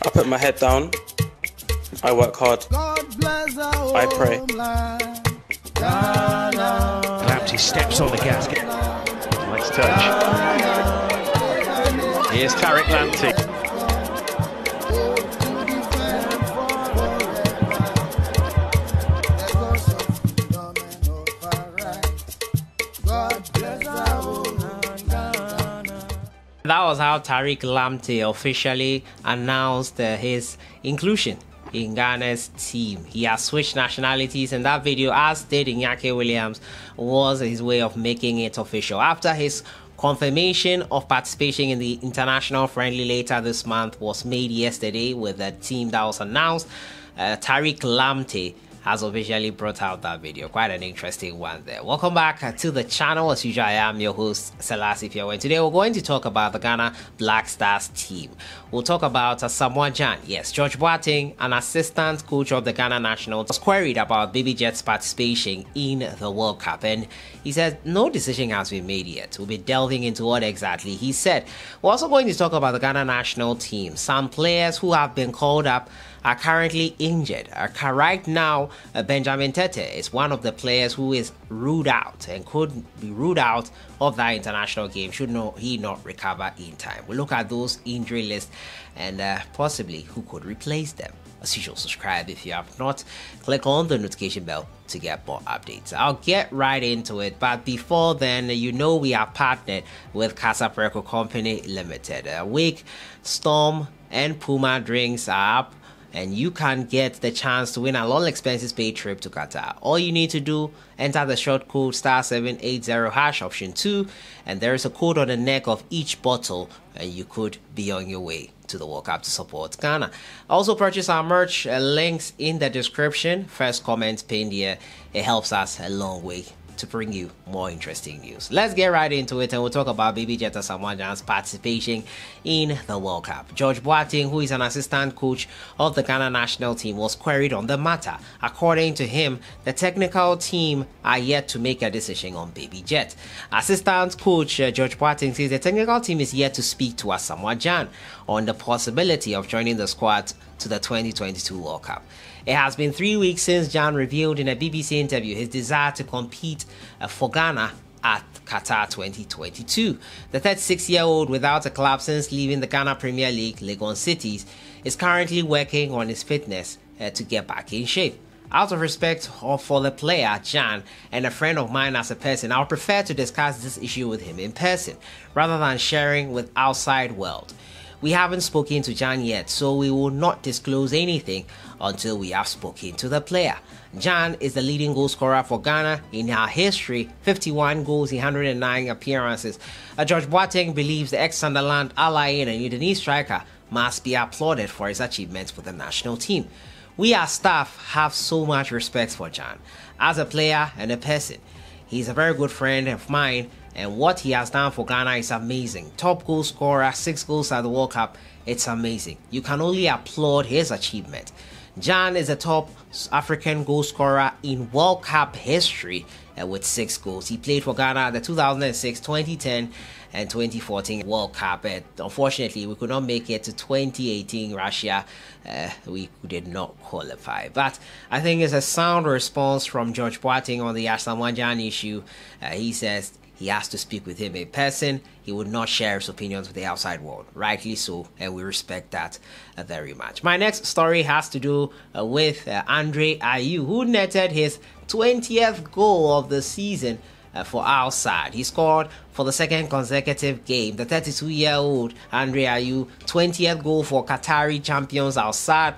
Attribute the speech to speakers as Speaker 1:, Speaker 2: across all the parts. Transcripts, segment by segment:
Speaker 1: I put my head down, I work hard, I pray.
Speaker 2: Lamptey steps on the gas. Nice touch. Here's Tariq Lamptey.
Speaker 3: That was how Tariq Lamptey officially announced his inclusion in Ghana's team. He has switched nationalities, and that video, as did Iñaki Williams, was his way of making it official. After his confirmation of participation in the international friendly later this month was made yesterday with the team that was announced, Tariq Lamptey has officially brought out that video. Quite an interesting one there. Welcome back to the channel. As usual, I am your host, Sellssi. And today we're going to talk about the Ghana Black Stars team. We'll talk about Asamoah Gyan. Yes, George BOATENG, an assistant coach of the Ghana national, was queried about Baby Jet's participation in the World Cup, and he said no decision has been made yet. We'll be delving into what exactly he said. We're also going to talk about the Ghana national team. Some players who have been called up are currently injured. Right now, Benjamin Tete is one of the players who is ruled out and could be ruled out of that international game should he not recover in time. We'll look at those injury lists and possibly who could replace them. As usual, subscribe if you have not. Click on the notification bell to get more updates. I'll get right into it, but before then, you know we are partnered with Casa Preco Company Limited. Wake, Storm, and Puma drinks are up, and you can get the chance to win a all expenses paid trip to Qatar. All you need to do, enter the short code *780# option 2, and there is a code on the neck of each bottle, and you could be on your way to the World Cup to support Ghana. Also purchase our merch, links in the description. First comment pinned here. It helps us a long way to bring you more interesting news. Let's get right into it, and we'll talk about Baby Jet Asamoah Gyan's participation in the World Cup. George BOATENG, who is an assistant coach of the Ghana national team, was queried on the matter. According to him, the technical team are yet to make a decision on Baby Jet. Assistant coach George BOATENG says the technical team is yet to speak to Asamoah Gyan on the possibility of joining the squad to the 2022 World Cup. It has been 3 weeks since Gyan revealed in a BBC interview his desire to compete for Ghana at Qatar 2022. The 36-year-old, without a club since leaving the Ghana Premier League, Legon Cities, is currently working on his fitness to get back in shape. Out of respect for the player, Gyan, and a friend of mine as a person, I would prefer to discuss this issue with him in person, rather than sharing with outside world. We haven't spoken to Gyan yet, so we will not disclose anything until we have spoken to the player. Gyan is the leading goal scorer for Ghana in our history, 51 goals in 109 appearances. George BOATENG believes the ex-Sunderland, Al-Ain and Udinese striker must be applauded for his achievements with the national team. We as staff have so much respect for Gyan as a player and a person. He's a very good friend of mine, and what he has done for Ghana is amazing. Top goal scorer, 6 goals at the World Cup. It's amazing. You can only applaud his achievement. Gyan is the top African goal scorer in World Cup history with 6 goals. He played for Ghana at the 2006, 2010 and 2014 World Cup. Unfortunately, we could not make it to 2018 Russia. We did not qualify. But I think it's a sound response from George BOATENG on the Asamoah Gyan issue. He says he has to speak with him in person. He would not share his opinions with the outside world. Rightly so, and we respect that very much. My next story has to do with Andre Ayew, who netted his 20th goal of the season for Al Sadd. He scored for the second consecutive game. The 32-year-old Andre Ayew, 20th goal for Qatari champions Al Sadd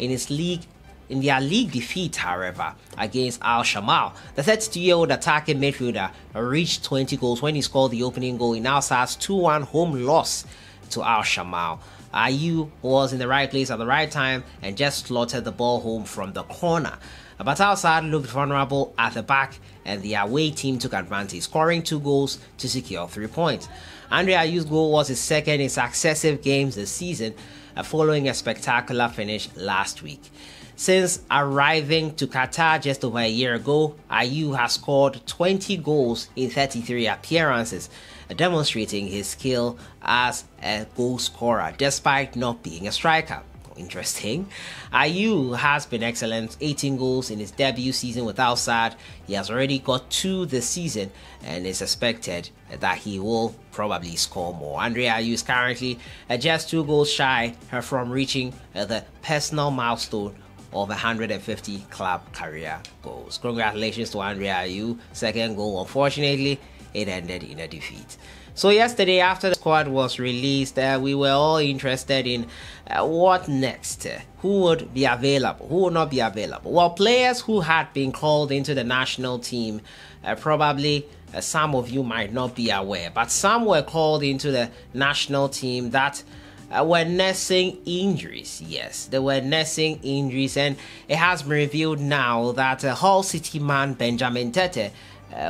Speaker 3: in their league defeat, however, against Al Shamal. The 32-year-old attacking midfielder reached 20 goals when he scored the opening goal in Al Sadd's 2-1 home loss to Al Shamal. Ayew was in the right place at the right time and just slotted the ball home from the corner. But Al Sadd looked vulnerable at the back, and the away team took advantage, scoring 2 goals to secure 3 points. Andre Ayew's goal was his second in successive games this season, following a spectacular finish last week. Since arriving to Qatar just over a year ago, Ayew has scored 20 goals in 33 appearances, demonstrating his skill as a goal scorer despite not being a striker. interesting. AYEW has been excellent, 18 goals in his debut season with Al Sadd. He has already got 2 this season and it's expected that he will probably score more. Andre AYEW is currently just 2 goals shy from reaching the personal milestone of 150 club career goals. Congratulations to Andre AYEW. Second goal, unfortunately, it ended in a defeat. So yesterday, after the squad was released, we were all interested in what next. Who would be available? Who would not be available? Well, players who had been called into the national team, probably some of you might not be aware, but some were called into the national team that were nursing injuries. Yes, they were nursing injuries, and it has been revealed now that Hull City man Benjamin Tete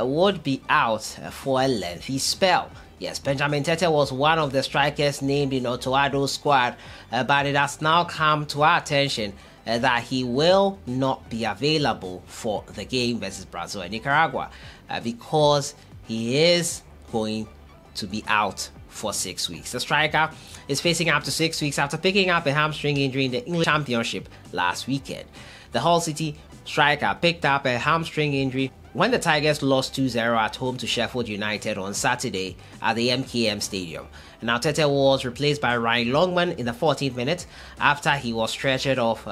Speaker 3: would be out for a lengthy spell. Yes, Benjamin Tete was one of the strikers named in Otto Addo's squad, but it has now come to our attention that he will not be available for the game versus Brazil and Nicaragua because he is going to be out for 6 weeks. The striker is facing up to 6 weeks after picking up a hamstring injury in the English Championship last weekend. The Hull City striker picked up a hamstring injury when the Tigers lost 2-0 at home to Sheffield United on Saturday at the MKM Stadium. Now Tete was replaced by Ryan Longman in the 14th minute after he was stretchered off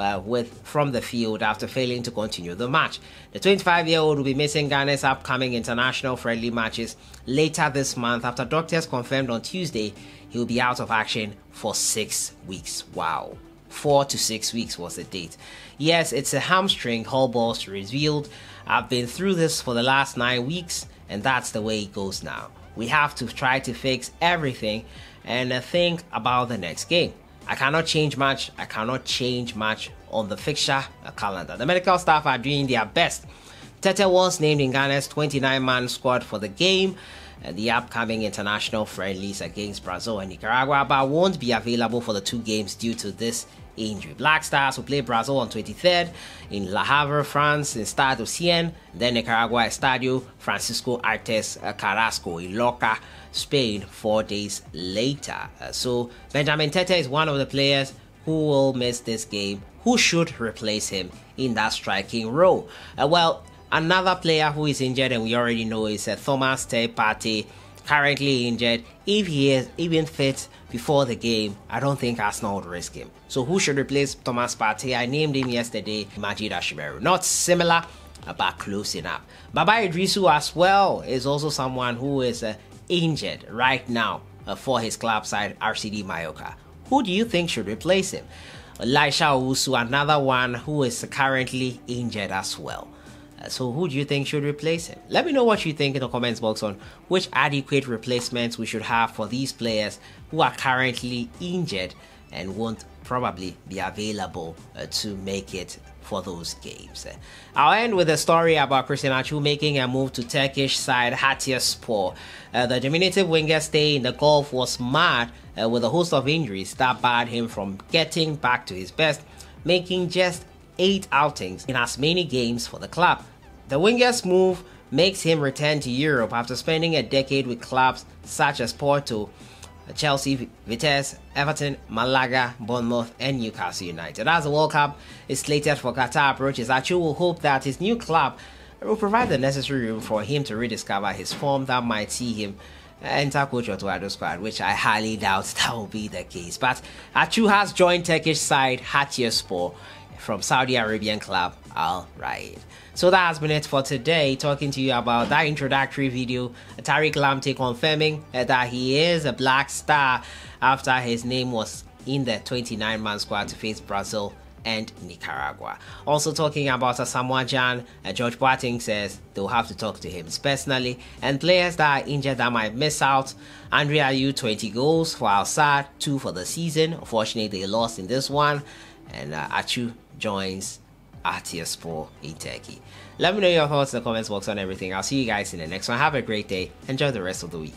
Speaker 3: from the field after failing to continue the match. The 25-year-old will be missing Ghana's upcoming international friendly matches later this month after doctors confirmed on Tuesday he will be out of action for 6 weeks. Wow. 4 to 6 weeks was the date. Yes, it's a hamstring, Hull boss revealed. I've been through this for the last 9 weeks, and that's the way it goes now. We have to try to fix everything and think about the next game. I cannot change much. I cannot change much on the fixture calendar. The medical staff are doing their best. Tete was named in Ghana's 29-man squad for the game, the upcoming international friendlies against Brazil and Nicaragua, but won't be available for the 2 games due to this injury. Black Stars will play Brazil on 23rd in Le Havre, France, in Stade Ocean. Then Nicaragua, Estadio Francisco Artes Carrasco in Loca, Spain, 4 days later. So Benjamin Tete is one of the players who will miss this game, who should replace him in that striking role. Well, another player who is injured, and we already know, is Thomas Partey, currently injured. If he is even fit before the game, I don't think Arsenal would risk him. So who should replace Thomas Partey? I named him yesterday, Majid Ashimeru. Not similar, but close enough. Baba Idrisu as well is also someone who is injured right now for his club side, RCD Mallorca. Who do you think should replace him? Elisha Owusu, another one who is currently injured as well. So who do you think should replace him? Let me know what you think in the comments box on which adequate replacements we should have for these players who are currently injured and won't probably be available to make it for those games. I'll end with a story about Christian Atsu making a move to Turkish side Hatayspor. The diminutive winger's stay in the Gulf was marred with a host of injuries that barred him from getting back to his best, making just 8 outings in as many games for the club. The winger's move makes him return to Europe after spending a decade with clubs such as Porto, Chelsea, Vitesse, Everton, Malaga, Bournemouth, and Newcastle United. As the World Cup is slated for Qatar approaches, Atsu will hope that his new club will provide the necessary room for him to rediscover his form that might see him enter Coach Otto Addo's squad, which I highly doubt that will be the case. But Atsu has joined Turkish side Hatayspor from Saudi Arabian club Al Raid. So that has been it for today, talking to you about that introductory video. Tariq Lamptey confirming that he is a Black Star after his name was in the 29-man squad to face Brazil and Nicaragua. Also talking about Asamoah Gyan, George Boateng says they'll have to talk to him personally. And players that are injured that might miss out: Andre AYEW 20 goals for Al Sadd, 2 for the season. Unfortunately, they lost in this one. And Atsu joins Hatayspor in Turkey. Let me know your thoughts in the comments box on everything. I'll see you guys in the next one. Have a great day. Enjoy the rest of the week.